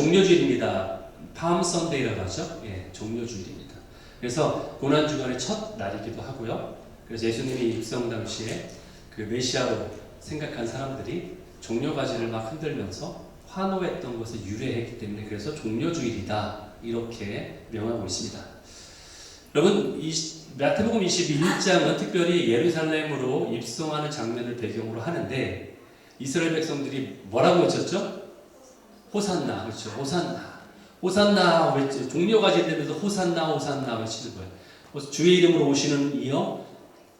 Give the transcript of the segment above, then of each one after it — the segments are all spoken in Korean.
종료주일입니다. 팜 선데이라고 하죠. 예, 종료주일입니다. 그래서 고난주간의 첫 날이기도 하고요. 그래서 예수님이 입성 당시에 그 메시아로 생각한 사람들이 종려가지를 막 흔들면서 환호했던 것을 유래했기 때문에 그래서 종료주일이다 이렇게 명하고 있습니다. 여러분, 마태복음 21장은 특별히 예루살렘으로 입성하는 장면을 배경으로 하는데 이스라엘 백성들이 뭐라고 외쳤죠? 호산나, 그렇죠? 호산나, 호산나 외치, 종려가지 되면서 호산나, 호산나 외치는 거예요. 주의 이름으로 오시는 이여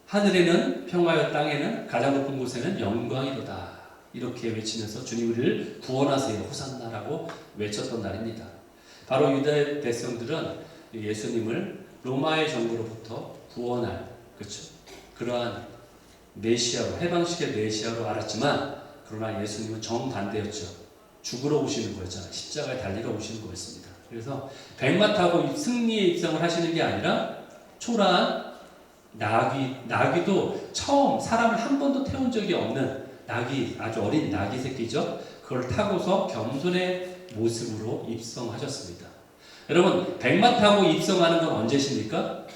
하늘에는 평화여 땅에는 가장 높은 곳에는 영광이로다. 이렇게 외치면서 주님 우리를 구원하세요. 호산나라고 외쳤던 날입니다. 바로 유대 백성들은 예수님을 로마의 정부로부터 구원할, 그렇죠? 그러한 메시아로, 해방시킬 메시아로 알았지만 그러나 예수님은 정반대였죠. 죽으러 오시는 거였잖아요. 십자가에 달리러 오시는 거였습니다. 그래서 백마 타고 승리의 입성을 하시는 게 아니라 초라한 나귀도 처음 사람을 한 번도 태운 적이 없는 나귀, 아주 어린 나귀 새끼죠. 그걸 타고서 겸손의 모습으로 입성하셨습니다. 여러분, 백마 타고 입성하는 건 언제십니까?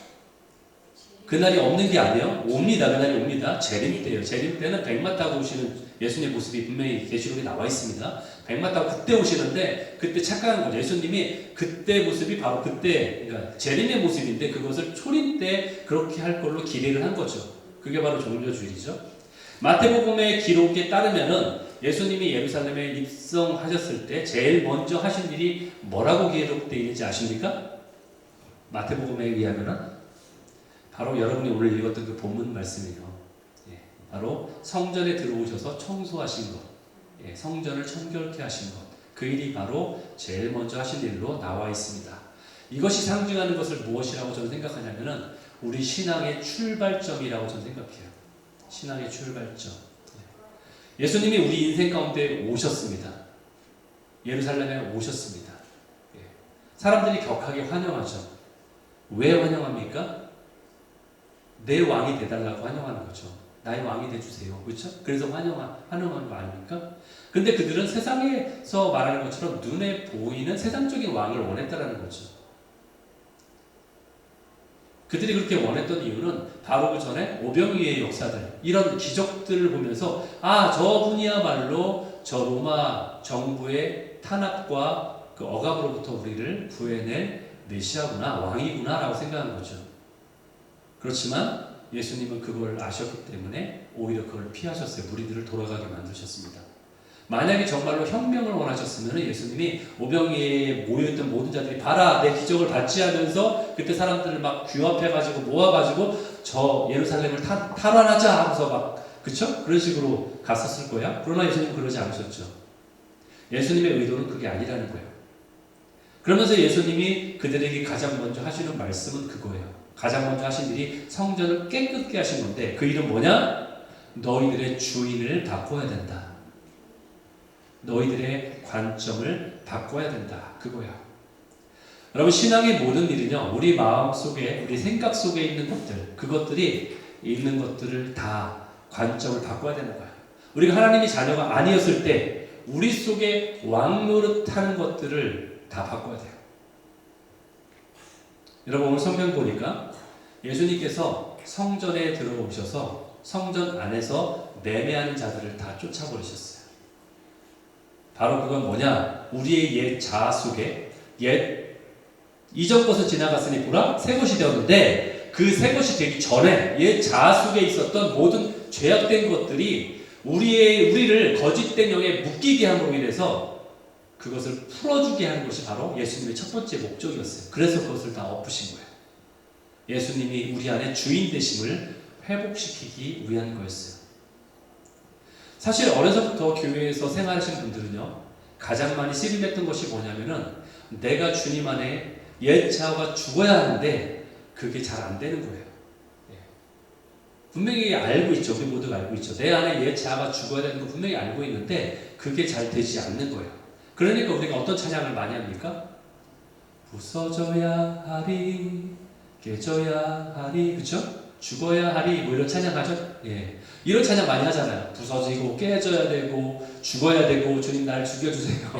그날이 없는 게 아니에요. 옵니다. 그날이 옵니다. 재림 때예요. 재림 때는 백마 타고 오시는 예수님의 모습이 분명히 계시록에 나와 있습니다. 백마 타고 그때 오시는데 그때 착각한 거죠. 예수님이 그때 모습이 바로 그때, 그러니까 재림의 모습인데 그것을 초림 때 그렇게 할 걸로 기대를 한 거죠. 그게 바로 종료주일이죠. 마태복음의 기록에 따르면은 예수님이 예루살렘에 입성하셨을 때 제일 먼저 하신 일이 뭐라고 기록되어 있는지 아십니까? 마태복음에 의하면은 바로 여러분이 오늘 읽었던 그 본문 말씀이에요. 예, 바로 성전에 들어오셔서 청소하신 것, 예, 성전을 청결케 하신 것, 그 일이 바로 제일 먼저 하신 일로 나와 있습니다. 이것이 상징하는 것을 무엇이라고 저는 생각하냐면은 우리 신앙의 출발점이라고 저는 생각해요. 신앙의 출발점. 예수님이 우리 인생 가운데 오셨습니다. 예루살렘에 오셨습니다. 사람들이 격하게 환영하죠. 왜 환영합니까? 내 왕이 돼달라고 환영하는 거죠. 나의 왕이 돼주세요. 그렇죠? 그래서 환영하는 거 아닙니까? 근데 그들은 세상에서 말하는 것처럼 눈에 보이는 세상적인 왕을 원했다라는 거죠. 그들이 그렇게 원했던 이유는 바로 그 전에 오병이의 역사들, 이런 기적들을 보면서 저분이야말로 저 로마 정부의 탄압과 그 억압으로부터 우리를 구해낼 메시아구나, 왕이구나 라고 생각한 거죠. 그렇지만 예수님은 그걸 아셨기 때문에 오히려 그걸 피하셨어요. 무리들을 돌아가게 만드셨습니다. 만약에 정말로 혁명을 원하셨으면 예수님이 오병이에 모여있던 모든 자들이 봐라 내 기적을 받지 하면서 그때 사람들을 막 규합해가지고 모아가지고 저 예루살렘을 탈환하자 하면서 막 그쵸? 그런 식으로 갔었을 거야. 그러나 예수님은 그러지 않으셨죠. 예수님의 의도는 그게 아니라는 거예요. 그러면서 예수님이 그들에게 가장 먼저 하시는 말씀은 그거예요. 가장 먼저 하신 일이 성전을 깨끗게 하신 건데 그 일은 뭐냐? 너희들의 주인을 바꿔야 된다. 너희들의 관점을 바꿔야 된다. 그거야. 여러분, 신앙의 모든 일은요, 우리 마음 속에, 우리 생각 속에 있는 것들, 그것들이 있는 것들을 다 관점을 바꿔야 되는 거야. 우리가 하나님의 자녀가 아니었을 때, 우리 속에 왕노릇하는 것들을 다 바꿔야 돼요. 여러분, 오늘 성경 보니까 예수님께서 성전에 들어오셔서 성전 안에서 매매하는 자들을 다 쫓아버리셨어요. 바로 그건 뭐냐? 우리의 옛 자아 속에 이전 것을 지나갔으니 보라 새 것이 되었는데 그 새 것이 되기 전에 옛 자아 속에 있었던 모든 죄악된 것들이 우리를 거짓된 영에 묶이게 함으로 인해서 그것을 풀어주게 하는 것이 바로 예수님의 첫 번째 목적이었어요. 그래서 그것을 다 엎으신 거예요. 예수님이 우리 안에 주인 되심을 회복시키기 위한 거였어요. 사실 어려서부터 교회에서 생활하신 분들은요, 가장 많이 씨름했던 것이 뭐냐면은 내가 주님 안에 옛 자아가 죽어야 하는데 그게 잘 안 되는 거예요. 분명히 알고 있죠. 우리 모두가 알고 있죠. 내 안에 옛 자아가 죽어야 되는 거 분명히 알고 있는데 그게 잘 되지 않는 거예요. 그러니까 우리가 어떤 찬양을 많이 합니까? 부서져야 하리, 깨져야 하리, 그쵸? 죽어야 하리 뭐 이런 찬양하죠? 예. 이런 찬양 많이 하잖아요. 부서지고 깨져야 되고 죽어야 되고 주님 날 죽여주세요.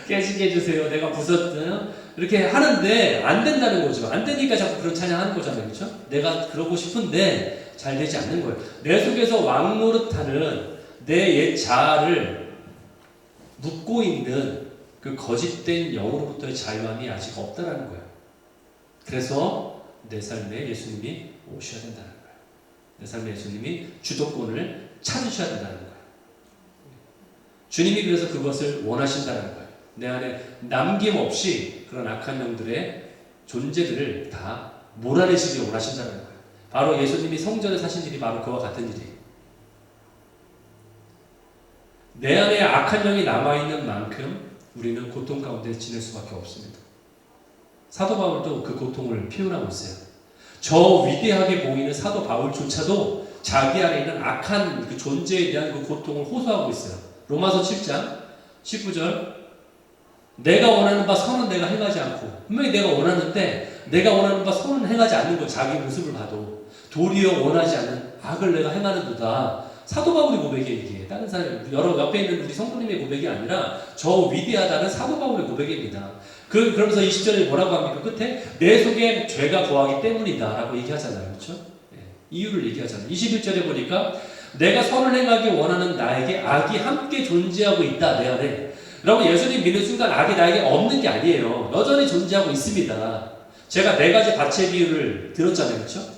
깨지게 해주세요. 내가 부서졌어요. 이렇게 하는데 안 된다는 거죠. 안 되니까 자꾸 그런 찬양 하는 거잖아요. 그렇죠? 내가 그러고 싶은데 잘 되지 않는 거예요. 내 속에서 왕노릇하는 내 옛 자아를 묻고 있는 그 거짓된 영으로부터의 자유함이 아직 없다는 거예요. 그래서 내 삶에 예수님이 오셔야 된다는 거예요. 내 삶에 예수님이 주도권을 찾으셔야 된다는 거예요. 주님이 그래서 그것을 원하신다는 거예요. 내 안에 남김없이 그런 악한 영들의 존재들을 다 몰아내시길 원하신다는 거예요. 바로 예수님이 성전에 사신 일이 바로 그와 같은 일이에요. 내 안에 악한 영이 남아있는 만큼 우리는 고통 가운데 지낼 수밖에 없습니다. 사도 바울도 그 고통을 표현하고 있어요. 저 위대하게 보이는 사도 바울조차도 자기 안에 있는 악한 그 존재에 대한 그 고통을 호소하고 있어요. 로마서 7장 19절 내가 원하는 바 선은 내가 행하지 않고 분명히 내가 원하는데 내가 원하는 바 선은 행하지 않는 거 자기 모습을 봐도 도리어 원하지 않는 악을 내가 행하는도다. 사도 바울의 고백이에요. 이게 다른 사람 여러 옆에 있는 우리 성도님의 고백이 아니라 저 위대하다는 사도 바울의 고백입니다. 그러면서 20절에 뭐라고 합니까? 끝에 내 속에 죄가 거하기 때문이다 라고 얘기하잖아요. 그렇죠? 예, 이유를 얘기하잖아요. 21절에 보니까 내가 선을 행하기 원하는 나에게 악이 함께 존재하고 있다 내 안에. 여러분 예수님 믿는 순간 악이 나에게 없는 게 아니에요. 여전히 존재하고 있습니다. 제가 4가지 밭의 비유를 들었잖아요. 그렇죠?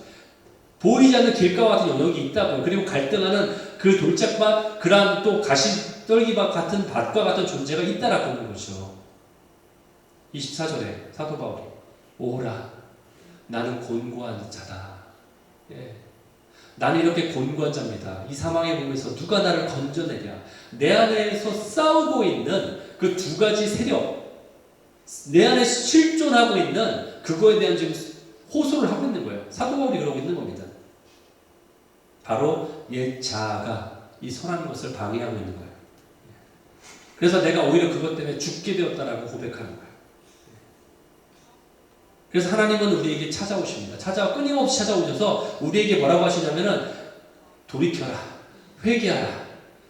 보이지 않는 길가와 같은 영역이 있다고. 그리고 갈등하는 그 돌짝밭, 그런 또 가시떨기밭 같은 밭과 같은 존재가 있다라고 하는 거죠. 24절에 사도 바울이 오라 나는 곤고한 자다. 예. 나는 이렇게 곤고한 자입니다. 이 사망의 몸에서 누가 나를 건져내랴. 내 안에서 싸우고 있는 그 2가지 세력, 내 안에 실존하고 있는 그거에 대한 지금 호소를 하고 있는 거예요. 사도 바울이 그러고 있는 겁니다. 바로 옛 자아가 이 선한 것을 방해하고 있는 거예요. 그래서 내가 오히려 그것 때문에 죽게 되었다라고 고백하는 거예요. 그래서 하나님은 우리에게 찾아오십니다. 끊임없이 찾아오셔서 우리에게 뭐라고 하시냐면은 돌이켜라, 회개하라.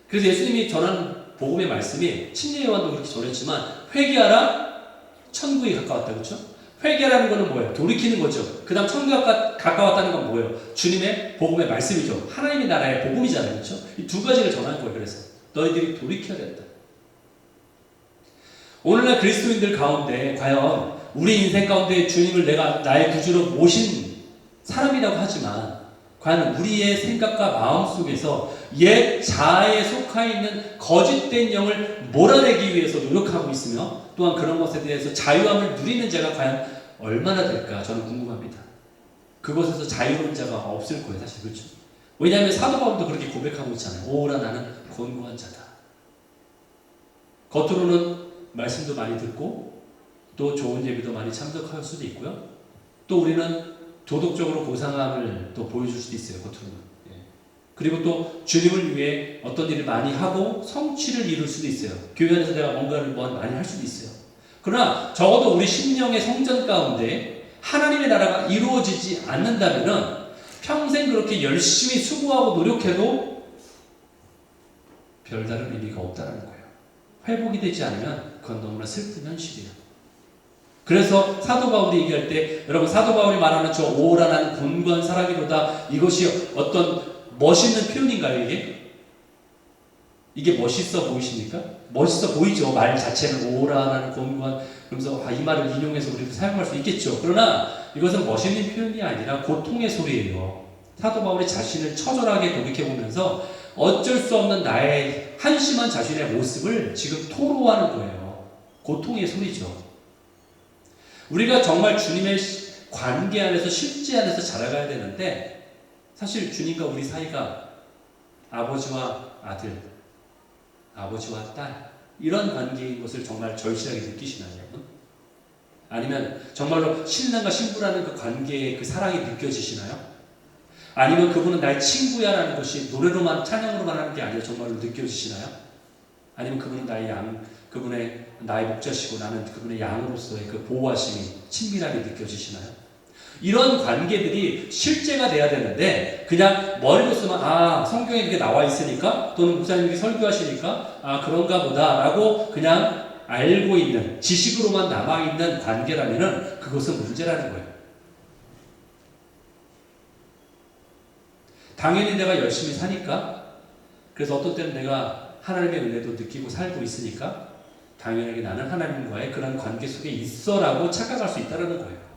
그래서 예수님이 전한 복음의 말씀이 침례 요한도 그렇게 전했지만 회개하라, 천국이 가까웠다. 그렇죠? 회개라는 것은 뭐예요? 돌이키는 거죠. 그 다음 천국이 가까웠다는 건 뭐예요? 주님의 복음의 말씀이죠. 하나님의 나라의 복음이잖아요. 그렇죠? 이 2가지를 전하는 거예요. 그래서 너희들이 돌이켜야 된다. 오늘날 그리스도인들 가운데 과연 우리 인생 가운데 주님을 내가 나의 구주로 모신 사람이라고 하지만 과연 우리의 생각과 마음 속에서 옛 자아에 속하 있는 거짓된 영을 몰아내기 위해서 노력하고 있으며 또한 그런 것에 대해서 자유함을 누리는 자가 과연 얼마나 될까 저는 궁금합니다. 그곳에서 자유로운 자가 없을 거예요. 사실 그렇죠. 왜냐하면 사도 바울도 그렇게 고백하고 있잖아요. 오라 나는 곤고한 자다. 겉으로는 말씀도 많이 듣고 또 좋은 예배도 많이 참석할 수도 있고요. 또 우리는 도덕적으로 고상함을 또 보여줄 수도 있어요. 겉으로는. 예. 그리고 또 주님을 위해 어떤 일을 많이 하고 성취를 이룰 수도 있어요. 교회 안에서 내가 뭔가를 많이 할 수도 있어요. 그러나 적어도 우리 심령의 성전 가운데 하나님의 나라가 이루어지지 않는다면 평생 그렇게 열심히 수고하고 노력해도 별다른 의미가 없다는 거예요. 회복이 되지 않으면 그건 너무나 슬픈 현실이에요. 그래서 사도 바울이 얘기할 때 여러분 사도 바울이 말하는 저 오라 나는 곤고한 사람이로다 이것이 어떤 멋있는 표현인가요 이게? 이게 멋있어 보이십니까? 멋있어 보이죠. 말 자체는 오라 나는 곤고한 그러면서 이 말을 인용해서 우리도 사용할 수 있겠죠. 그러나 이것은 멋있는 표현이 아니라 고통의 소리예요. 사도 바울이 자신을 처절하게 돌이켜보면서 어쩔 수 없는 나의 한심한 자신의 모습을 지금 토로하는 거예요. 고통의 소리죠. 우리가 정말 주님의 관계 안에서 실제 안에서 자라가야 되는데 사실 주님과 우리 사이가 아버지와 아들, 아버지와 딸 이런 관계인 것을 정말 절실하게 느끼시나요? 아니면 정말로 신랑과 신부라는 그 관계의 그 사랑이 느껴지시나요? 아니면 그분은 나의 친구야라는 것이 노래로만 찬양으로만 하는 게 아니라 정말로 느껴지시나요? 아니면 그분은 나의 목자시고 나는 그분의 양으로서의 그 보호하심이 친밀하게 느껴지시나요? 이런 관계들이 실제가 돼야 되는데 그냥 머리로 쓰면 성경에 이렇게 나와 있으니까 또는 목사님이 설교하시니까 그런가 보다라고 그냥 알고 있는 지식으로만 남아있는 관계라면은 그것은 문제라는 거예요. 당연히 내가 열심히 사니까 그래서 어떤 때는 내가 하나님의 은혜도 느끼고 살고 있으니까 당연하게 나는 하나님과의 그런 관계 속에 있어라고 착각할 수 있다는 거예요.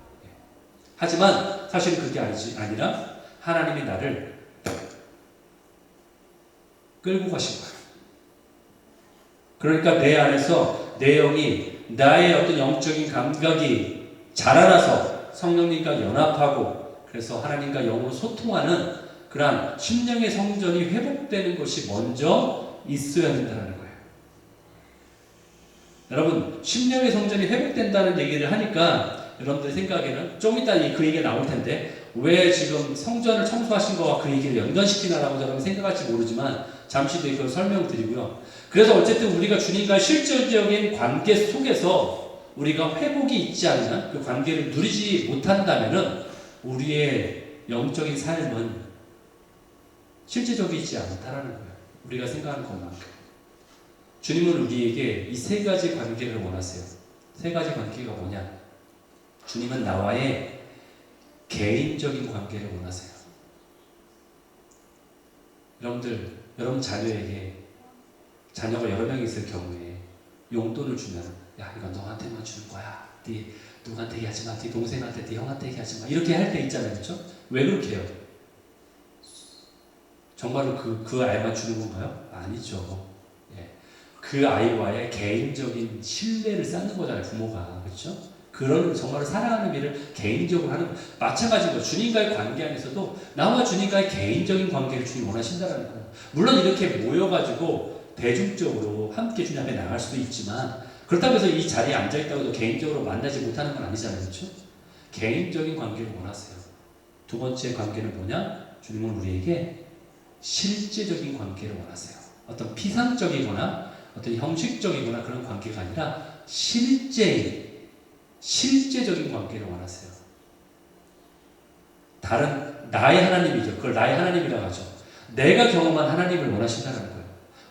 하지만 사실은 그게 아니라 하나님이 나를 끌고 가신 거예요. 그러니까 내 안에서 내 영이 나의 어떤 영적인 감각이 자라나서 성령님과 연합하고 그래서 하나님과 영으로 소통하는 그러한 심령의 성전이 회복되는 것이 먼저 있어야 된다는 거예요. 여러분, 심령의 성전이 회복된다는 얘기를 하니까 여러분들 생각에는 좀 이따 그 얘기가 나올 텐데 왜 지금 성전을 청소하신 거와 그 얘기를 연관시키나라고 여러분 생각할지 모르지만 잠시 뒤에 그걸 설명드리고요. 그래서 어쨌든 우리가 주님과 실질적인 관계 속에서 우리가 회복이 있지 않는 그 관계를 누리지 못한다면은 우리의 영적인 삶은 실제적이지 않다라는 거예요. 우리가 생각하는 것만큼. 주님은 우리에게 이 세 가지 관계를 원하세요. 세 가지 관계가 뭐냐? 주님은 나와의 개인적인 관계를 원하세요. 여러분 자녀에게 자녀가 여러 명 있을 경우에 용돈을 주면 야 이건 너한테만 주는 거야. 네 누구한테 얘기하지 마. 네 동생한테, 네 형한테 얘기하지 마. 이렇게 할 때 있잖아요, 그렇죠? 왜 그렇게 해요? 정말로 그 아이만 주는 건가요? 아니죠. 예. 그 아이와의 개인적인 신뢰를 쌓는 거잖아요, 부모가. 그렇죠? 그런 정말 사랑하는 일을 개인적으로 하는 마찬가지고 주님과의 관계 안에서도 나와 주님과의 개인적인 관계를 주님 원하신다는 거예요. 물론 이렇게 모여가지고 대중적으로 함께 주님 앞에 나갈 수도 있지만 그렇다고 해서 이 자리에 앉아있다고 해도 개인적으로 만나지 못하는 건 아니잖아요. 그렇죠? 개인적인 관계를 원하세요. 두 번째 관계는 뭐냐? 주님은 우리에게 실제적인 관계를 원하세요. 어떤 피상적이거나 어떤 형식적이거나 그런 관계가 아니라 실제적인 관계를 원하세요. 다른 나의 하나님이죠. 그걸 나의 하나님이라고 하죠. 내가 경험한 하나님을 원하신다는 거예요.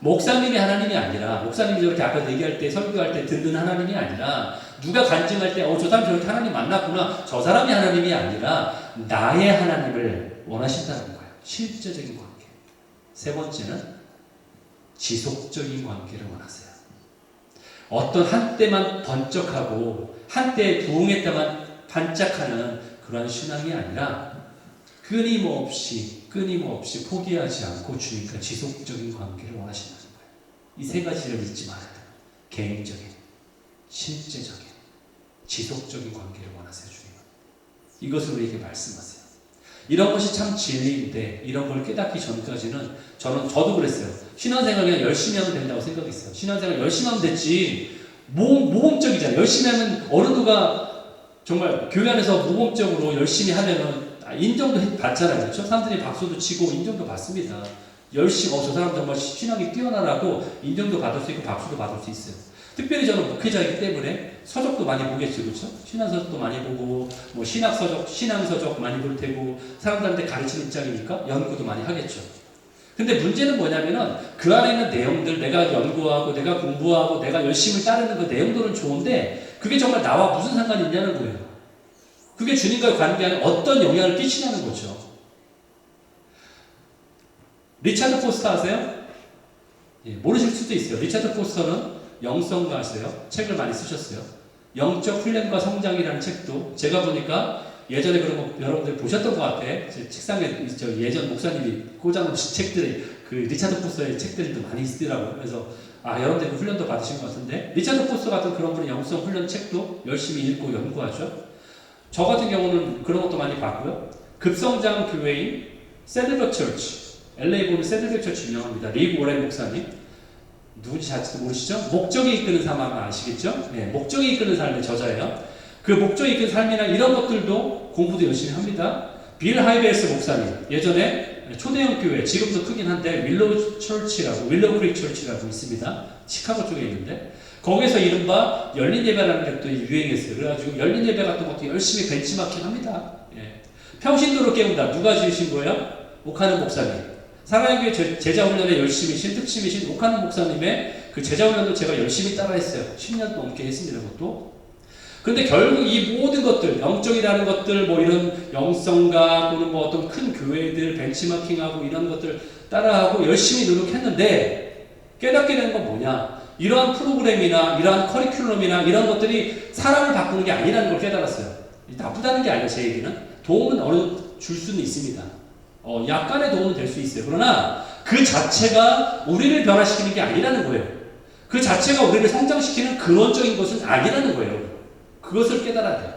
목사님이 하나님이 아니라 목사님이 저렇게 앞에서 얘기할 때 설교할 때 듣는 하나님이 아니라 누가 간증할 때 저 사람 저렇게 하나님 만났구나 저 사람이 하나님이 아니라 나의 하나님을 원하신다는 거예요. 실제적인 관계. 세 번째는 지속적인 관계를 원하세요. 어떤 한때만 번쩍하고 한때 부흥했다만 반짝하는 그런 신앙이 아니라 끊임없이 포기하지 않고 주님과 지속적인 관계를 원하신다는 거예요. 이 세 가지를 잊지 말아야 돼요. 개인적인, 실제적인, 지속적인 관계를 원하세요. 주님은. 이것을 우리에게 말씀하세요. 이런 것이 참 진리인데 이런 걸 깨닫기 전까지는 저도 그랬어요. 신앙생활 그냥 열심히 하면 된다고 생각했어요. 신앙생활 열심히 하면 됐지. 모범적이잖아요. 열심히 하면 어느 누가 정말 교회 안에서 모범적으로 열심히 하면은 인정도 받잖아요. 그렇죠? 사람들이 박수도 치고 인정도 받습니다. 열심히 저 사람 정말 신앙이 뛰어나라고 인정도 받을 수 있고 박수도 받을 수 있어요. 특별히 저는 목회자이기 때문에 서적도 많이 보겠죠, 그렇죠? 신앙서적도 많이 보고 뭐 신앙서적 많이 볼 테고 사람들한테 가르치는 입장이니까 연구도 많이 하겠죠. 근데 문제는 뭐냐면은 그 안에 있는 내용들 내가 연구하고 내가 공부하고 내가 열심히 따르는 그 내용들은 좋은데 그게 정말 나와 무슨 상관이 있냐는 거예요. 그게 주님과의 관계에 어떤 영향을 끼치냐는 거죠. 리차드 포스터 아세요? 예, 모르실 수도 있어요. 리차드 포스터는 영성가세요. 책을 많이 쓰셨어요. 영적 훈련과 성장이라는 책도 제가 보니까 예전에 그런 거 여러분들 보셨던 것 같아. 제 책상에 예전 목사님이 꽂아놓으신 책들이 그 리차드 포스터의 책들이 또 많이 있더라고요. 그래서 여러분들 그 훈련도 받으신 것 같은데 리차드 포스터 같은 그런 분의 영성 훈련 책도 열심히 읽고 연구하죠. 저 같은 경우는 그런 것도 많이 봤고요. 급성장 교회인 세들백 처치, LA 보면 세들백 처치 유명합니다. 리 워렌 목사님. 누군지 잘 모르시죠? 목적이 이끄는 삶 하면 아시겠죠? 네, 목적이 이끄는 삶의 저자예요. 그 목적이 이끄는 삶이나 이런 것들도 공부도 열심히 합니다. 빌 하이베스 목사님, 예전에 초대형 교회, 지금도 크긴 한데 윌로우 크릭 처치라고 있습니다. 시카고 쪽에 있는데 거기서 이른바 열린 예배라는 게 또 유행했어요. 그래가지고 열린 예배 같은 것도 열심히 벤치마킹 합니다. 예. 평신도로 깨운다. 누가 지으신 거예요? 옥하는 목사님. 사랑의 교회 제자 훈련에 열심이신 특심이신 옥하는 목사님의 그 제자 훈련도 제가 열심히 따라했어요. 10년 넘게 했습니다. 그것도. 근데 결국 이 모든 것들, 영적이라는 것들, 뭐 이런 영성가 또는 뭐 어떤 큰 교회들 벤치마킹하고 이런 것들 따라하고 열심히 노력했는데 깨닫게 되는 건 뭐냐? 이러한 프로그램이나 이러한 커리큘럼이나 이런 것들이 사람을 바꾸는 게 아니라는 걸 깨달았어요. 나쁘다는 게 아니에요. 제 얘기는. 도움은 어느 정도 줄 수는 있습니다. 약간의 도움은 될 수 있어요. 그러나 그 자체가 우리를 변화시키는 게 아니라는 거예요. 그 자체가 우리를 성장시키는 근원적인 것은 아니라는 거예요. 그것을 깨달아야 돼요.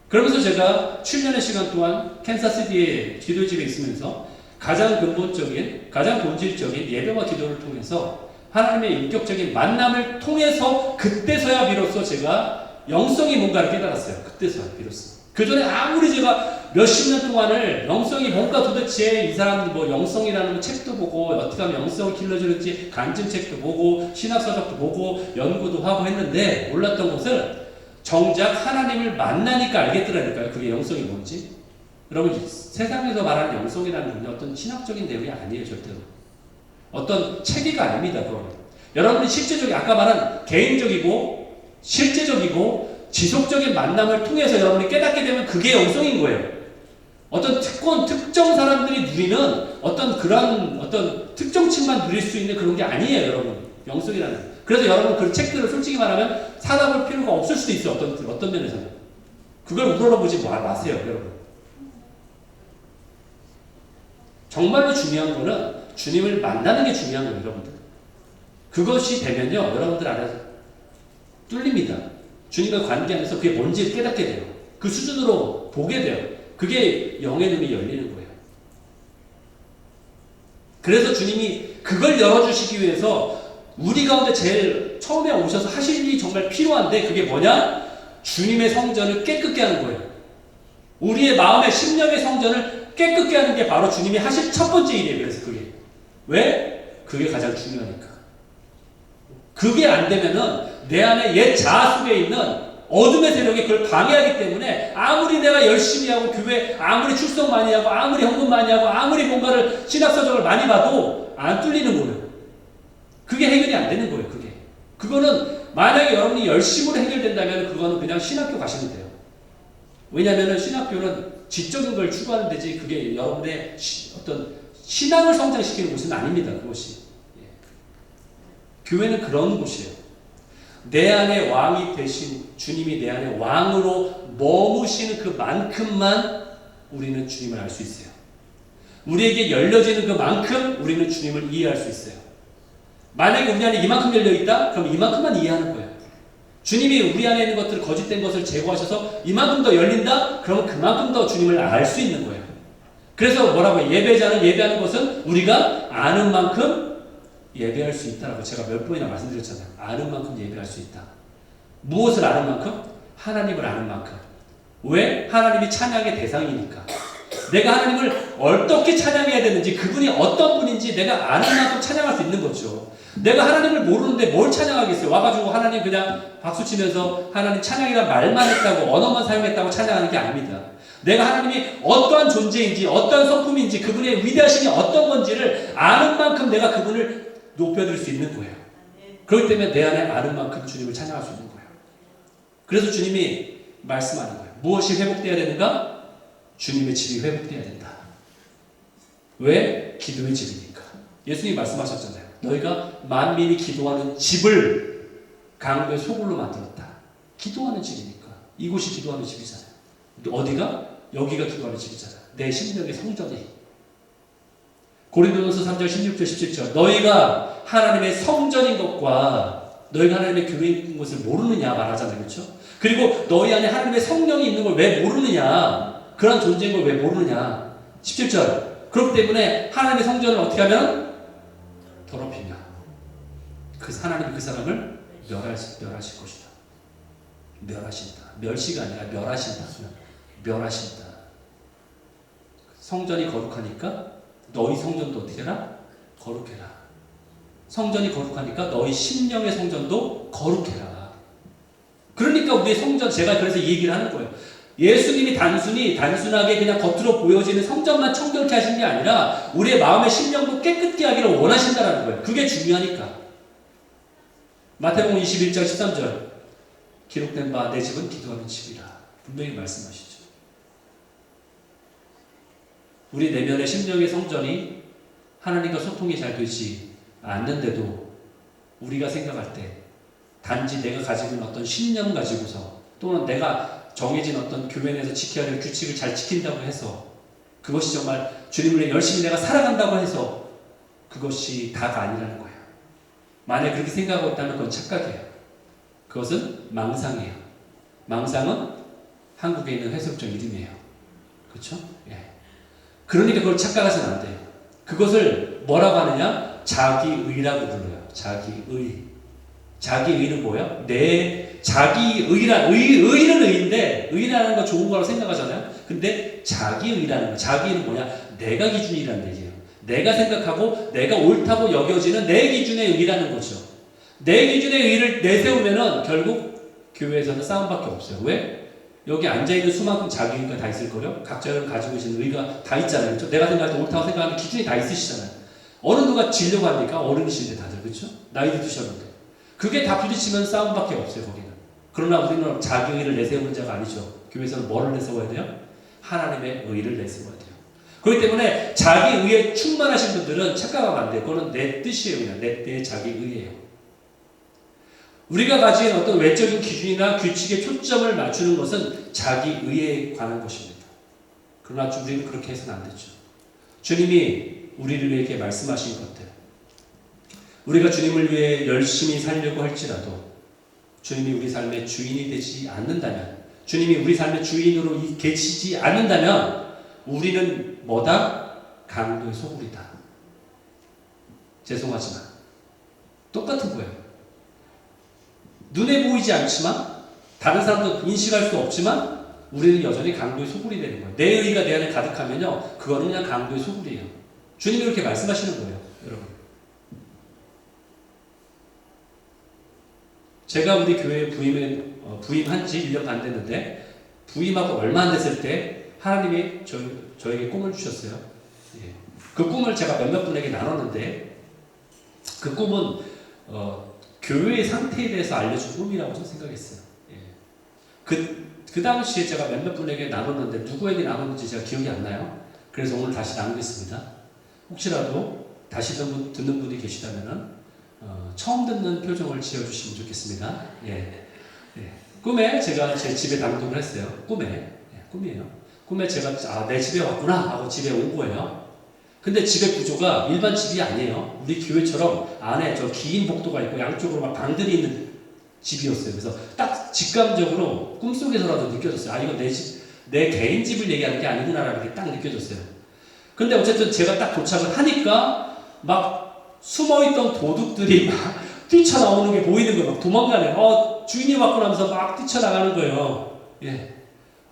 그러면서 제가 7년의 시간 동안 캔사스시티의 기도집에 있으면서 가장 근본적인, 가장 본질적인 예배와 기도를 통해서 하나님의 인격적인 만남을 통해서 그때서야 비로소 제가 영성이 뭔가를 깨달았어요. 그때서야 비로소. 그 전에 아무리 제가 몇십 년 동안을 영성이 뭔가 도대체 이 사람들 뭐 영성이라는 책도 보고 어떻게 하면 영성을 길러주는지 간증책도 보고 신학서적도 보고 연구도 하고 했는데 몰랐던 것을 정작 하나님을 만나니까 알겠더라니까요. 그게 영성이 뭔지. 여러분 세상에서 말하는 영성이라는 건 어떤 신학적인 내용이 아니에요. 절대로. 어떤 체계가 아닙니다. 그건. 여러분이 실제적인 아까 말한 개인적이고 실제적이고 지속적인 만남을 통해서 여러분이 깨닫게 되면 그게 영성인 거예요. 어떤 특정 사람들이 누리는 어떤 그런 어떤 특정층만 누릴 수 있는 그런 게 아니에요, 여러분. 영성이라는. 그래서 여러분 그 책들을 솔직히 말하면 사다 볼 필요가 없을 수도 있어요. 어떤 면에서는. 그걸 우러러보지 마세요, 여러분. 정말로 중요한 거는 주님을 만나는 게 중요한 거예요, 여러분들. 그것이 되면요, 여러분들 안에서 뚫립니다. 주님과 관계하면서 그게 뭔지 깨닫게 돼요. 그 수준으로 보게 돼요. 그게 영의 눈이 열리는 거예요. 그래서 주님이 그걸 열어주시기 위해서 우리 가운데 제일 처음에 오셔서 하실 일이 정말 필요한데 그게 뭐냐? 주님의 성전을 깨끗게 하는 거예요. 우리의 마음의 심령의 성전을 깨끗게 하는 게 바로 주님이 하실 첫 번째 일이에요. 그래서 그게. 왜? 그게 가장 중요하니까. 그게 안 되면은 내 안에 옛 자아 속에 있는 어둠의 세력이 그걸 방해하기 때문에 아무리 내가 열심히 하고 교회 아무리 출석 많이 하고 아무리 헌금 많이 하고 아무리 뭔가를 신학서적을 많이 봐도 안 뚫리는 거예요. 그게 해결이 안 되는 거예요. 그게. 그거는 만약에 여러분이 열심으로 해결된다면 그거는 그냥 신학교 가시면 돼요. 왜냐하면 신학교는 지적인 걸 추구하는 데지 그게 여러분의 어떤 신앙을 성장시키는 곳은 아닙니다. 그것이. 교회는 그런 곳이에요. 내 안에 왕이 되신 주님이 내 안에 왕으로 머무시는 그만큼만 우리는 주님을 알 수 있어요. 우리에게 열려지는 그만큼 우리는 주님을 이해할 수 있어요. 만약에 우리 안에 이만큼 열려있다? 그럼 이만큼만 이해하는 거예요. 주님이 우리 안에 있는 것들을 거짓된 것을 제거하셔서 이만큼 더 열린다? 그러면 그만큼 더 주님을 알 수 있는 거예요. 그래서 뭐라고 해요? 예배자는 예배하는 것은 우리가 아는 만큼 예배할 수 있다라고 제가 몇 번이나 말씀드렸잖아요. 아는 만큼 예배할 수 있다. 무엇을 아는 만큼? 하나님을 아는 만큼. 왜? 하나님이 찬양의 대상이니까. 내가 하나님을 어떻게 찬양해야 되는지 그분이 어떤 분인지 내가 아는 만큼 찬양할 수 있는 거죠. 내가 하나님을 모르는데 뭘 찬양하겠어요? 와가지고 하나님 그냥 박수치면서 하나님 찬양이란 말만 했다고 언어만 사용했다고 찬양하는 게 아닙니다. 내가 하나님이 어떠한 존재인지 어떠한 성품인지 그분의 위대하심이 어떤 건지를 아는 만큼 내가 그분을 높여드릴 수 있는 거예요. 그렇기 때문에 내 안에 아는 만큼 주님을 찬양할 수 있는 거예요. 그래서 주님이 말씀하는 거예요. 무엇이 회복되어야 되는가? 주님의 집이 회복되어야 된다. 왜? 기도의 집이니까. 예수님이 말씀하셨잖아요. 너희가 만민이 기도하는 집을 강도의 소굴로 만들었다. 기도하는 집이니까. 이곳이 기도하는 집이잖아요. 어디가? 여기가 기도하는 집이잖아요. 내 심령의 성전이. 고린도전서 3장 16절 17절 너희가 하나님의 성전인 것과 너희가 하나님의 교회인 것을 모르느냐 말하잖아요. 그렇죠? 그리고 너희 안에 하나님의 성령이 있는 걸 왜 모르느냐 그런 존재인 걸 왜 모르느냐 17절 그렇기 때문에 하나님의 성전을 어떻게 하면 더럽히냐 그 하나님이 그 사람을 멸하실 것이다. 멸하신다. 멸시가 아니라 멸하신다. 멸하신다. 성전이 거룩하니까 너희 성전도 어떻게 해라? 거룩해라. 성전이 거룩하니까 너희 심령의 성전도 거룩해라. 그러니까 우리의 성전, 제가 그래서 이 얘기를 하는 거예요. 예수님이 단순하게 그냥 겉으로 보여지는 성전만 청결케 하신 게 아니라 우리의 마음의 심령도 깨끗게 하기를 원하신다는 거예요. 그게 중요하니까. 마태복음 21장 13절 기록된 바 내 집은 기도하는 집이라 분명히 말씀하시죠. 우리 내면의 심령의 성전이 하나님과 소통이 잘 되지 않는데도 우리가 생각할 때 단지 내가 가지고 있는 어떤 신념 가지고서 또는 내가 정해진 어떤 교회 내에서 지켜야 될 규칙을 잘 지킨다고 해서 그것이 정말 주님을 위해 열심히 내가 살아간다고 해서 그것이 다가 아니라는 거예요. 만약 그렇게 생각하고 있다면 그건 착각이에요. 그것은 망상이에요. 망상은 한국에 있는 해석적 이름이에요. 그렇죠? 예. 그러니까 그걸 착각하시면 안 돼요. 그것을 뭐라고 하느냐? 자기의라고 불러요. 자기의. 자기의는 뭐예요? 내 자기의란 의는 의인데 의라는 거 좋은 거라고 생각하잖아요. 근데 자기의라는 거, 자기의는 뭐냐? 내가 기준이라는 얘기예요. 내가 생각하고 내가 옳다고 여겨지는 내 기준의 의라는 거죠. 내 기준의 의를 내세우면은 결국 교회에서는 싸움밖에 없어요. 왜? 여기 앉아있는 수만큼 자기 의가 다 있을 거예요. 각자가 가지고 계신 의가 다 있잖아요. 그렇죠? 내가 생각할 때 옳다고 생각하는 기준이 다 있으시잖아요. 어느 누가 지려고 합니까? 어른이신데 다들. 그렇죠? 나이도 드셨는데. 그게 다 부딪히면 싸움밖에 없어요. 거기는. 그러나 우리는 자기 의를 내세우는 자가 아니죠. 교회에서는 뭐를 내세워야 돼요? 하나님의 의를 내세워야 돼요. 그렇기 때문에 자기 의에 충만하신 분들은 착각하면 안 돼요. 그거는 내 뜻이에요. 그냥 내 때의 자기 의예요. 우리가 가진 어떤 외적인 기준이나 규칙에 초점을 맞추는 것은 자기 의에 관한 것입니다. 그러나 우리는 그렇게 해서는 안 되죠. 주님이 우리를 위해 이렇게 말씀하신 것들, 우리가 주님을 위해 열심히 살려고 할지라도 주님이 우리 삶의 주인이 되지 않는다면, 주님이 우리 삶의 주인으로 계시지 않는다면 우리는 뭐다? 강도의 소굴이다. 죄송하지만 똑같은 거예요. 눈에 보이지 않지만 다른 사람도 인식할 수 없지만 우리는 여전히 강도의 소굴이 되는 거예요. 내 의가 내 안에 가득하면요, 그거는 그냥 강도의 소굴이에요. 주님이 그렇게 말씀하시는 거예요, 여러분. 제가 우리 교회에 부임한 지 1년 반 됐는데 부임하고 얼마 안 됐을 때 하나님이 저에게 꿈을 주셨어요. 예. 그 꿈을 제가 몇몇 분에게 나눴는데 그 꿈은 교회의 상태에 대해서 알려준 꿈이라고 저는 생각했어요. 예. 그 당시에 제가 몇몇 분에게 나눴는데 누구에게 나눴는지 제가 기억이 안 나요. 그래서 오늘 다시 나누겠습니다. 혹시라도 다시 듣는 분이 계시다면 처음 듣는 표정을 지어주시면 좋겠습니다. 예. 예. 꿈에 제가 제 집에 당도를 했어요. 꿈이에요. 꿈에 제가 내 집에 왔구나 하고 집에 온 거예요. 근데 집의 구조가 일반 집이 아니에요. 우리 교회처럼 안에 저 긴 복도가 있고 양쪽으로 막 방들이 있는 집이었어요. 그래서 딱 직감적으로 꿈속에서라도 느껴졌어요. 이거 내 개인 집을 얘기하는 게 아니구나라는 게 딱 느껴졌어요. 근데 어쨌든 제가 딱 도착을 하니까 막 숨어있던 도둑들이 막 뛰쳐나오는 게 보이는 거예요. 막 도망가네요. 주인이 왔구나 하면서 막 뛰쳐나가는 거예요. 예.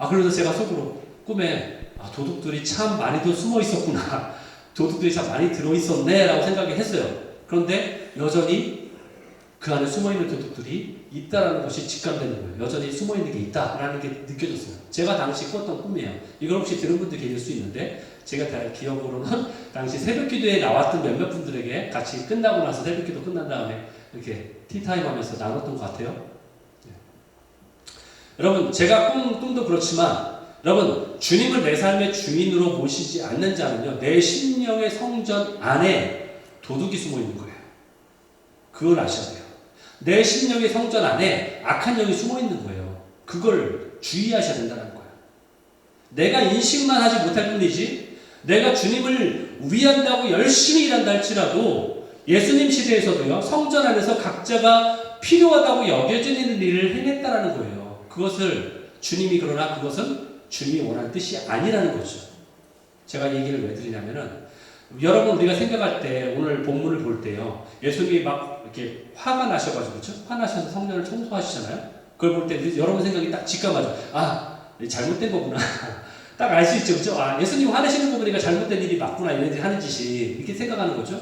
그래서 제가 속으로 꿈에 도둑들이 참 많이도 숨어 있었구나. 도둑들이 참 많이 들어있었네 라고 생각했어요. 그런데 여전히 그 안에 숨어있는 도둑들이 있다라는 것이 직감되는 거예요. 여전히 숨어있는 게 있다라는 게 느껴졌어요. 제가 당시 꿨던 꿈이에요. 이걸 혹시 들은 분들 계실 수 있는데 제가 기억으로는 당시 새벽기도에 나왔던 몇몇 분들에게 같이 끝나고 나서 새벽기도 끝난 다음에 이렇게 티타임 하면서 나눴던 것 같아요. 네. 여러분 제가 꿈도 그렇지만 여러분 주님을 내 삶의 주인으로 모시지 않는 자는요 내 심령의 성전 안에 도둑이 숨어 있는 거예요. 그걸 아셔야 돼요. 내 심령의 성전 안에 악한 영이 숨어 있는 거예요. 그걸 주의하셔야 된다는 거예요. 내가 인식만 하지 못할 뿐이지 내가 주님을 위한다고 열심히 일한다 할지라도 예수님 시대에서도요 성전 안에서 각자가 필요하다고 여겨지는 일을 행했다라는 거예요. 그것은 주님이 원하는 뜻이 아니라는 거죠. 제가 얘기를 왜 드리냐면은 여러분 우리가 생각할 때 오늘 본문을 볼 때요 예수님이 막 이렇게 화가 나셔가지고 그렇죠? 화나셔서 성전을 청소하시잖아요. 그걸 볼 때 여러분 생각이 딱 직감하죠. 잘못된 거구나. 딱 알 수 있죠, 그렇죠? 예수님 화내시는 거 보니까 잘못된 일이 맞구나 얘네들이 하는 짓이 이렇게 생각하는 거죠.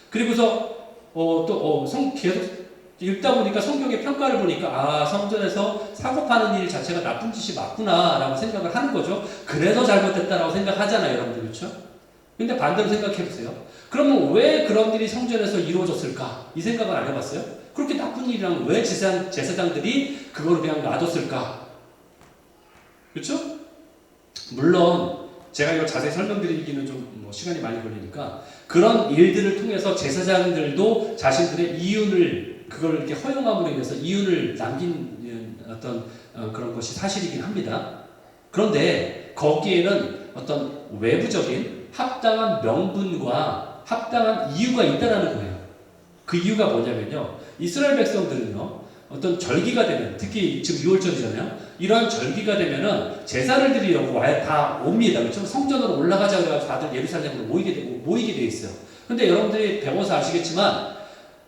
그리고서 계속 읽다 보니까 성경의 평가를 보니까 아, 성전에서 사고 파는 일 자체가 나쁜 짓이 맞구나라고 생각을 하는 거죠. 그래서 잘못됐다라고 생각하잖아요, 여러분들. 그렇죠? 근데 반대로 생각해 보세요. 그러면 왜 그런 일이 성전에서 이루어졌을까? 이 생각을 안 해봤어요? 그렇게 나쁜 일이랑 왜 제사장들이 그걸 그냥 놔뒀을까? 그렇죠? 물론 제가 이걸 자세히 설명드리기는 좀 시간이 많이 걸리니까 그런 일들을 통해서 제사장들도 자신들의 이윤을 그걸 이렇게 허용함으로 인해서 이윤을 남긴 어떤 그런 것이 사실이긴 합니다. 그런데 거기에는 어떤 외부적인 합당한 명분과 합당한 이유가 있다라는 거예요. 그 이유가 뭐냐면요. 이스라엘 백성들은요. 어떤 절기가 되면 특히 지금 6월절이잖아요. 이런 절기가 되면은 제사를 드리려고 아예 다 옵니다. 그렇죠? 성전으로 올라가자 그래가지고 다들 예루살렘으로 모이게 돼 있어요. 근데 여러분들이 배워서 아시겠지만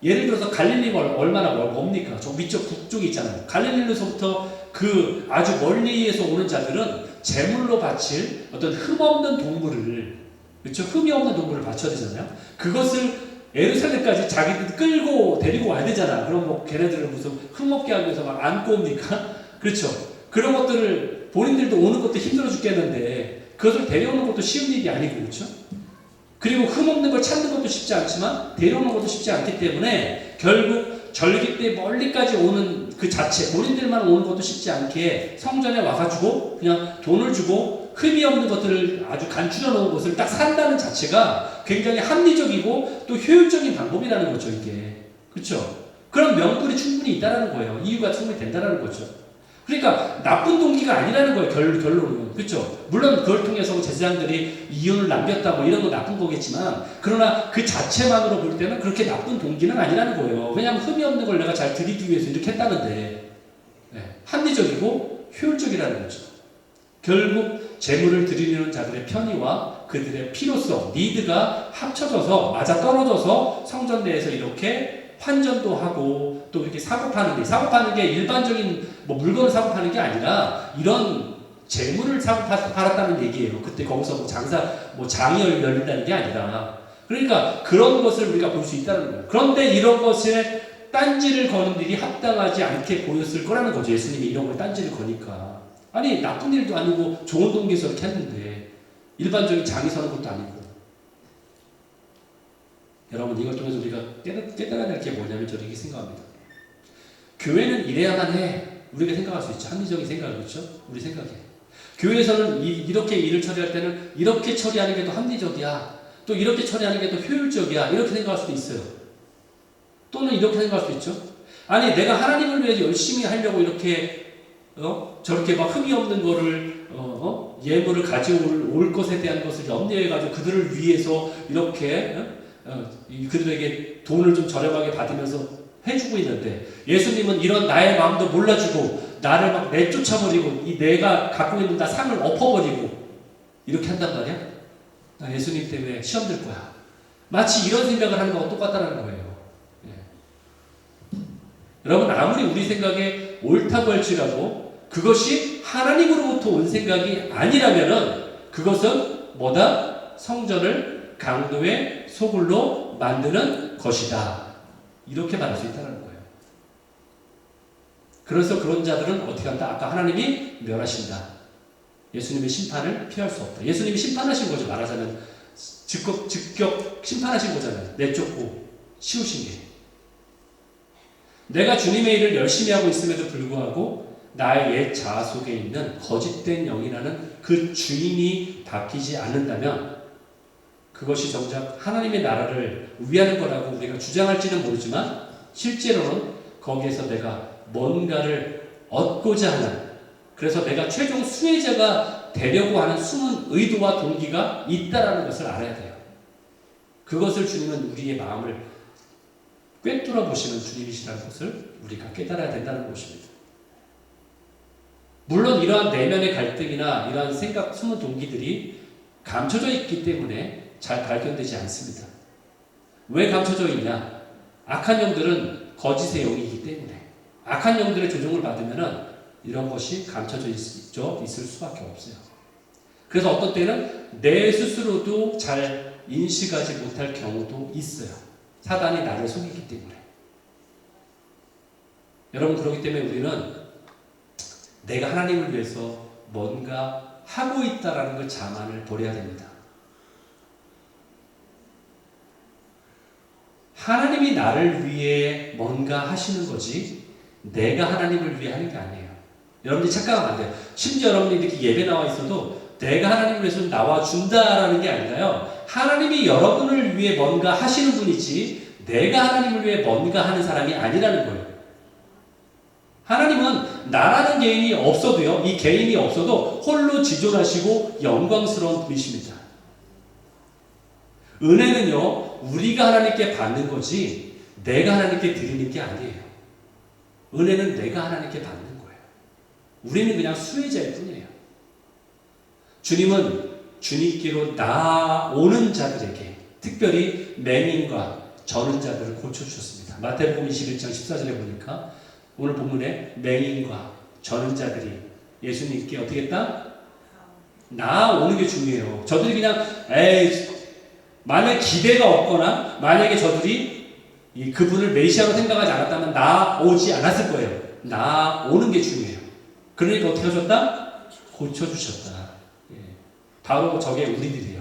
예를 들어서 갈릴리가 얼마나 멉니까? 저 위쪽 북쪽이 있잖아요. 갈릴리로서부터 그 아주 멀리에서 오는 자들은 제물로 바칠 어떤 흠없는 동물을 그렇죠? 흠이 없는 동물을 바쳐야 되잖아요. 그것을 예루살렘까지 자기들 끌고 데리고 와야 되잖아. 그럼 뭐 걔네들을 무슨 흠없게 하기 위해서 막 안고 옵니까? 그렇죠. 그런 것들을 본인들도 오는 것도 힘들어 죽겠는데 그것을 데려오는 것도 쉬운 일이 아니고 그렇죠. 그리고 흠없는 걸 찾는 것도 쉽지 않지만 데려오는 것도 쉽지 않기 때문에 결국 절기 때 멀리까지 오는 그 자체 본인들만 오는 것도 쉽지 않게 성전에 와가지고 그냥 돈을 주고 흠이 없는 것들을 아주 간추려 놓은 것을 딱 산다는 자체가 굉장히 합리적이고 또 효율적인 방법이라는 거죠, 이게. 그렇죠? 그런 명분이 충분히 있다는 거예요. 이유가 충분히 된다는 거죠. 그러니까 나쁜 동기가 아니라는 거예요, 결론은. 그렇죠? 물론 그걸 통해서 제사장들이 이윤을 남겼다 뭐 이런 거 나쁜 거겠지만 그러나 그 자체만으로 볼 때는 그렇게 나쁜 동기는 아니라는 거예요. 왜냐하면 흠이 없는 걸 내가 잘 드리기 위해서 이렇게 했다는데 합리적이고 효율적이라는 거죠. 결국 제물을 드리는 자들의 편의와 그들의 필요성, 니드가 합쳐져서 맞아떨어져서 성전 내에서 이렇게 환전도 하고 또 이렇게 사고 파는 게 일반적인 뭐 물건을 사고 파는 게 아니라 이런 재물을 사고 팔았다는 얘기예요. 그때 거기서 뭐 장이 열린다는 게 아니라 그러니까 그런 것을 우리가 볼 수 있다는 거예요. 그런데 이런 것에 딴지를 거는 일이 합당하지 않게 보였을 거라는 거죠. 예수님이 이런 걸 딴지를 거니까. 아니 나쁜 일도 아니고 좋은 동기에서 이렇게 했는데 일반적인 장이 서는 것도 아니고 여러분 이걸 통해서 우리가 깨달아야 될 게 뭐냐면 저는 이렇게 생각합니다. 교회는 이래야만 해. 우리가 생각할 수 있죠. 합리적인 생각을 그렇죠? 우리 생각해. 교회에서는 이렇게 일을 처리할 때는 이렇게 처리하는 게 더 합리적이야. 또 이렇게 처리하는 게 더 효율적이야. 이렇게 생각할 수도 있어요. 또는 이렇게 생각할 수도 있죠. 아니 내가 하나님을 위해서 열심히 하려고 이렇게 저렇게 막 흠이 없는 거를 예물을 가져올 것에 대한 것을 염려해가지고 그들을 위해서 이렇게 그들에게 돈을 좀 저렴하게 받으면서 해주고 있는데 예수님은 이런 나의 마음도 몰라주고 나를 막 내쫓아버리고 내가 갖고 있는 다 상을 엎어버리고 이렇게 한단 말이야? 나 예수님 때문에 시험 들 거야. 마치 이런 생각을 하는 거와 똑같다는 거예요. 예. 여러분 아무리 우리 생각에 옳다고 할지라도 그것이 하나님으로부터 온 생각이 아니라면은 그것은 뭐다? 성전을 강도의 소굴로 만드는 것이다. 이렇게 말할 수 있다는 거예요. 그래서 그런 자들은 어떻게 한다? 아까 하나님이 멸하신다. 예수님의 심판을 피할 수 없다. 예수님이 심판하신 거죠. 말하자면 즉격 심판하신 거잖아요. 내쫓고 치우신 게. 내가 주님의 일을 열심히 하고 있음에도 불구하고 나의 옛 자아 속에 있는 거짓된 영이라는 그 주인이 바뀌지 않는다면 그것이 정작 하나님의 나라를 위하는 거라고 우리가 주장할지는 모르지만 실제로는 거기에서 내가 뭔가를 얻고자 하는 그래서 내가 최종 수혜자가 되려고 하는 숨은 의도와 동기가 있다라는 것을 알아야 돼요. 그것을 주님은 우리의 마음을 꿰뚫어 보시는 주님이시라는 것을 우리가 깨달아야 된다는 것입니다. 물론 이러한 내면의 갈등이나 이러한 생각, 숨은 동기들이 감춰져 있기 때문에 잘 발견되지 않습니다. 왜 감춰져 있냐? 악한 영들은 거짓의 영이기 때문에 악한 영들의 조종을 받으면 이런 것이 감춰져 있을 수밖에 없어요. 그래서 어떤 때는 내 스스로도 잘 인식하지 못할 경우도 있어요. 사단이 나를 속이기 때문에. 여러분, 그렇기 때문에 우리는 내가 하나님을 위해서 뭔가 하고 있다라는 그 자만을 버려야 됩니다. 하나님이 나를 위해 뭔가 하시는 거지 내가 하나님을 위해 하는 게 아니에요. 여러분들이 착각하면 안 돼요. 심지어 여러분들이 이렇게 예배 나와 있어도 내가 하나님을 위해서 나와준다라는 게 아니라요. 하나님이 여러분을 위해 뭔가 하시는 분이지 내가 하나님을 위해 뭔가 하는 사람이 아니라는 거예요. 하나님은 나라는 개인이 없어도요. 이 개인이 없어도 홀로 지존하시고 영광스러운 분이십니다. 은혜는요. 우리가 하나님께 받는 거지 내가 하나님께 드리는 게 아니에요. 은혜는 내가 하나님께 받는 거예요. 우리는 그냥 수혜자일 뿐이에요. 주님은 주님께로 나오는 자들에게 특별히 맹인과 저는 자들을 고쳐주셨습니다. 마태복음 21장 14절에 보니까 오늘 본문에 맹인과 저는 자들이 예수님께 어떻게 했다? 나오는 게 중요해요. 저들이 그냥 만약 기대가 없거나 만약에 저들이 그분을 메시아로 생각하지 않았다면 나오지 않았을 거예요. 나오는 게 중요해요. 그러니까 어떻게 하셨다? 고쳐주셨다. 바로 저게 우리들이에요.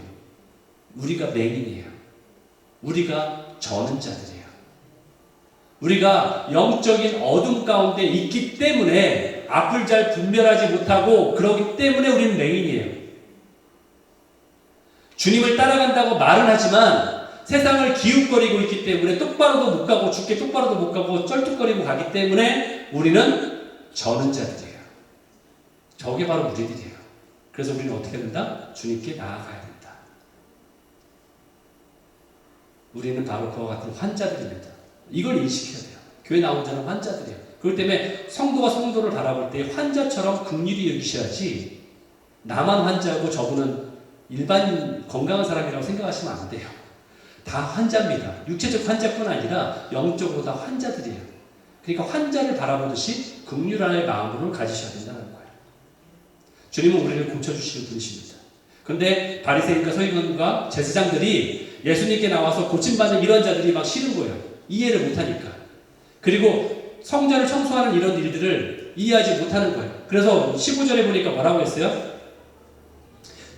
우리가 맹인이에요. 우리가 저는 자들이에요. 우리가 영적인 어둠 가운데 있기 때문에 앞을 잘 분별하지 못하고 그러기 때문에 우리는 맹인이에요. 주님을 따라간다고 말은 하지만 세상을 기웃거리고 있기 때문에 똑바로도 못 가고 죽게 똑바로도 못 가고 쩔뚝거리고 가기 때문에 우리는 저는 자들이에요. 저게 바로 우리들이에요. 그래서 우리는 어떻게 된다? 주님께 나아가야 된다. 우리는 바로 그와 같은 환자들입니다. 이걸 인식해야 돼요. 교회 나온 자는 환자들이에요. 그렇기 때문에 성도가 성도를 바라볼 때 환자처럼 긍휼히 여기셔야지 나만 환자고 저분은 일반인 건강한 사람이라고 생각하시면 안 돼요. 다 환자입니다. 육체적 환자뿐 아니라 영적으로 다 환자들이에요. 그러니까 환자를 바라보듯이 긍휼의 마음으로 가지셔야 된다는 거예요. 주님은 우리를 고쳐주시는 분이십니다. 그런데 바리새인과 서기관과 제사장들이 예수님께 나와서 고침받는 이런 자들이 막 싫은 거예요. 이해를 못하니까. 그리고 성전을 청소하는 이런 일들을 이해하지 못하는 거예요. 그래서 15절에 보니까 뭐라고 했어요?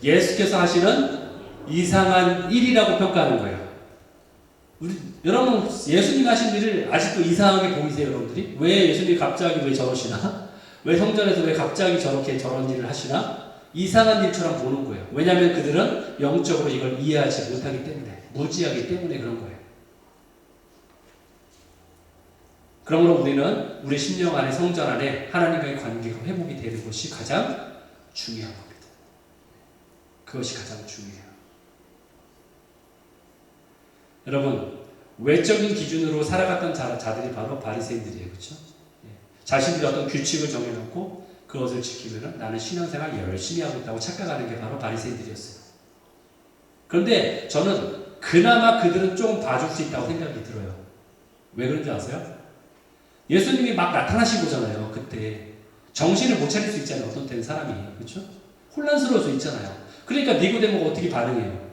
예수께서 하시는 이상한 일이라고 평가하는 거예요. 여러분 예수님 하신 일을 아직도 이상하게 보이세요? 여러분들이? 왜 예수님이 갑자기 왜 저러시나? 왜 성전에서 왜 갑자기 저런 일을 하시나? 이상한 일처럼 보는 거예요. 왜냐하면 그들은 영적으로 이걸 이해하지 못하기 때문에, 무지하기 때문에 그런 거예요. 그러므로 우리는 우리 심령 안에, 성전 안에 하나님과의 관계가 회복이 되는 것이 가장 중요한 겁니다. 그것이 가장 중요해요. 여러분, 외적인 기준으로 살아갔던 자들이 바로 바리새인들이에요. 그렇죠? 자신들이 어떤 규칙을 정해놓고 그것을 지키면 나는 신앙생활 열심히 하고 있다고 착각하는 게 바로 바리새인들이었어요. 그런데 저는 그나마 그들은 좀 봐줄 수 있다고 생각이 들어요. 왜 그런지 아세요? 예수님이 막 나타나신 거잖아요. 그때 정신을 못 차릴 수 있잖아요. 어떤 때는 사람이. 그렇죠? 혼란스러울 수 있잖아요. 그러니까 니고데모가 어떻게 반응해요?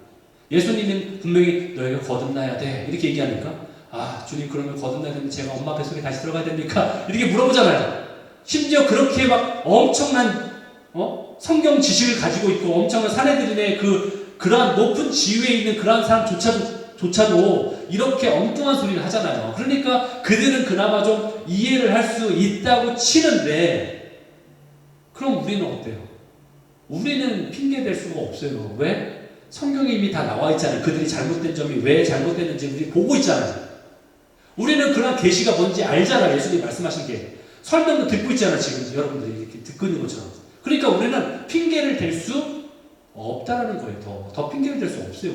예수님은 분명히 너희가 거듭나야 돼 이렇게 얘기하니까 아 주님 그러면 거듭나야 되면 제가 엄마 뱃속에 다시 들어가야 됩니까? 이렇게 물어보잖아요. 심지어 그렇게 막 엄청난 성경 지식을 가지고 있고 엄청난 사내들인의 그러한 높은 지위에 있는 그러한 사람조차도 이렇게 엉뚱한 소리를 하잖아요. 그러니까 그들은 그나마 좀 이해를 할 수 있다고 치는데 그럼 우리는 어때요? 우리는 핑계 댈 수가 없어요. 왜? 성경에 이미 다 나와 있잖아요. 그들이 잘못된 점이 왜 잘못됐는지 우리 보고 있잖아요. 우리는 그런 계시가 뭔지 알잖아요. 예수님이 말씀하신 게. 설명도 듣고 있잖아요. 지금 여러분들이 이렇게 듣고 있는 것처럼. 그러니까 우리는 핑계를 댈 수 없다라는 거예요. 더 핑계를 댈 수 없어요.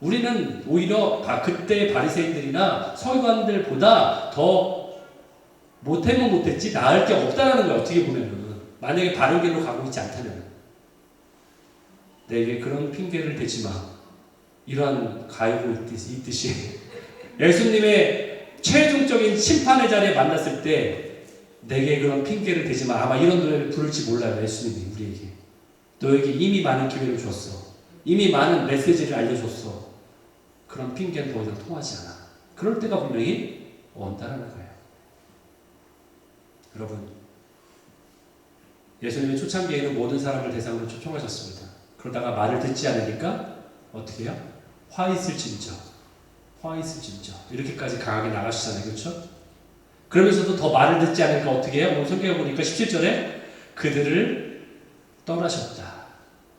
우리는 오히려 그때 바리새인들이나 서기관들보다 더 못하면 못했지 나을 게 없다라는 거예요. 어떻게 보면은. 만약에 바른 길로 가고 있지 않다면 내게 그런 핑계를 대지 마. 이러한 가이고 있듯이 예수님의 최종적인 심판의 자리에 만났을 때 내게 그런 핑계를 대지 마. 아마 이런 노래를 부를지 몰라요. 예수님이 우리에게. 너에게 이미 많은 기회를 줬어. 이미 많은 메시지를 알려줬어. 그런 핑계는 더 이상 통하지 않아. 그럴 때가 분명히 온다라는 거예요. 여러분, 예수님의 초창기에는 모든 사람을 대상으로 초청하셨습니다. 그러다가 말을 듣지 않으니까 어떻게 해요? 화 있을진저 이렇게까지 강하게 나가시잖아요. 그렇죠? 그러면서도 더 말을 듣지 않으니까 어떻게 해요? 오늘 성경에 보니까 17절에 그들을 떠나셨다.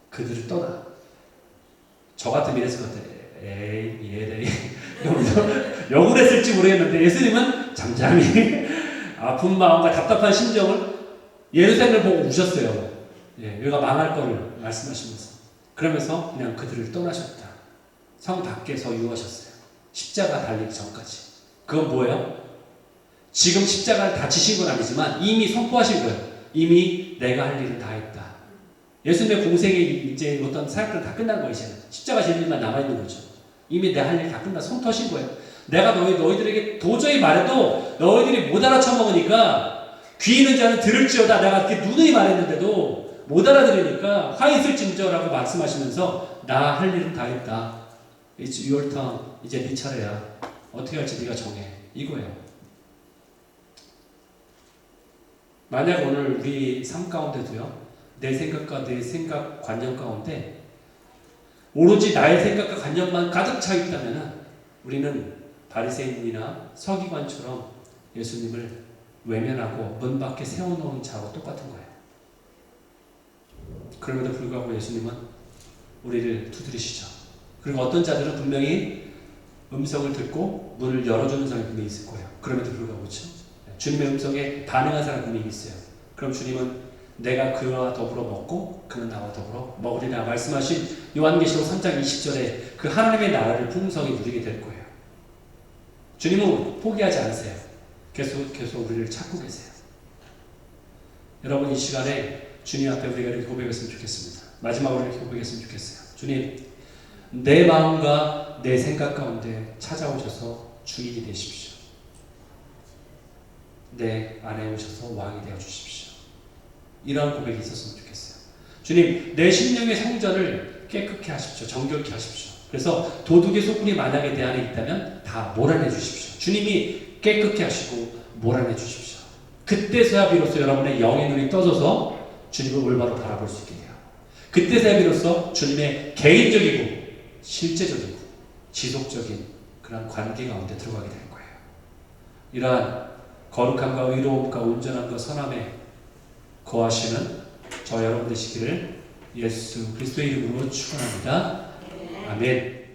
그들을 떠나. 저 같으면 이랬을 것 같아요. 에이 욕을 했을지 모르겠는데 예수님은 잠잠히 아픈 마음과 답답한 심정을 예루살렘을 보고 우셨어요. 여기가 망할 거를 말씀하시면서. 그러면서 그냥 그들을 떠나셨다. 성 밖에서 유하셨어요. 십자가 달리기 전까지. 그건 뭐예요? 지금 십자가를 다 지신 건 아니지만 이미 선포하신 거예요. 이미 내가 할 일은 다 했다. 예수님의 공생이 이제 어떤 사역들 다 끝난 거예요. 이제는 십자가 질 일만 남아있는 거죠. 이미 내 할 일 다 끝나 선포하신 거예요. 내가 너희들에게 도저히 말해도 너희들이 못 알아쳐먹으니까 귀 있는 자는 들을지어다. 내가 이렇게 누누이 말했는데도 못 알아들으니까 화 있을진저라고 말씀하시면서 나 할 일은 다 했다. It's your turn. 이제 네 차례야. 어떻게 할지 네가 정해. 이거예요. 만약 오늘 우리 삶 가운데도요. 내 생각과 내 생각 관념 가운데 오로지 나의 생각과 관념만 가득 차 있다면 우리는 바리새인이나 서기관처럼 예수님을 외면하고 문 밖에 세워놓은 자와 똑같은 거예요. 그럼에도 불구하고 예수님은 우리를 두드리시죠. 그리고 어떤 자들은 분명히 음성을 듣고 문을 열어주는 사람이 분명히 있을 거예요. 그럼에도 불구하고 그렇죠? 주님의 음성에 반응한 사람이 분명히 있어요. 그럼 주님은 내가 그와 더불어 먹고 그는 나와 더불어 먹으리라 말씀하신 요한계시록 3장 20절에 그 하나님의 나라를 풍성히 누리게 될 거예요. 주님은 포기하지 않으세요. 계속 우리를 찾고 계세요. 여러분 이 시간에 주님 앞에 우리가 이렇게 고백했으면 좋겠습니다. 마지막으로 이렇게 고백했으면 좋겠어요. 주님, 내 마음과 내 생각 가운데 찾아오셔서 주인이 되십시오. 내 안에 오셔서 왕이 되어 주십시오. 이러한 고백이 있었으면 좋겠어요. 주님, 내 심령의 성전을 깨끗게 하십시오. 정결케 하십시오. 그래서 도둑의 소굴이 만약에 내 안에 있다면 다 몰아내 주십시오. 주님이 깨끗게 하시고 몰아내 주십시오. 그때서야 비로소 여러분의 영의 눈이 떠져서 주님을 올바로 바라볼 수 있게 돼요. 그때서야 비로소 주님의 개인적이고 실제적이고 지속적인 그런 관계 가운데 들어가게 될 거예요. 이러한 거룩함과 의로움과 온전함과 선함에 거하시는 저 여러분 되시기를 예수 그리스도의 이름으로 축원합니다. 아멘.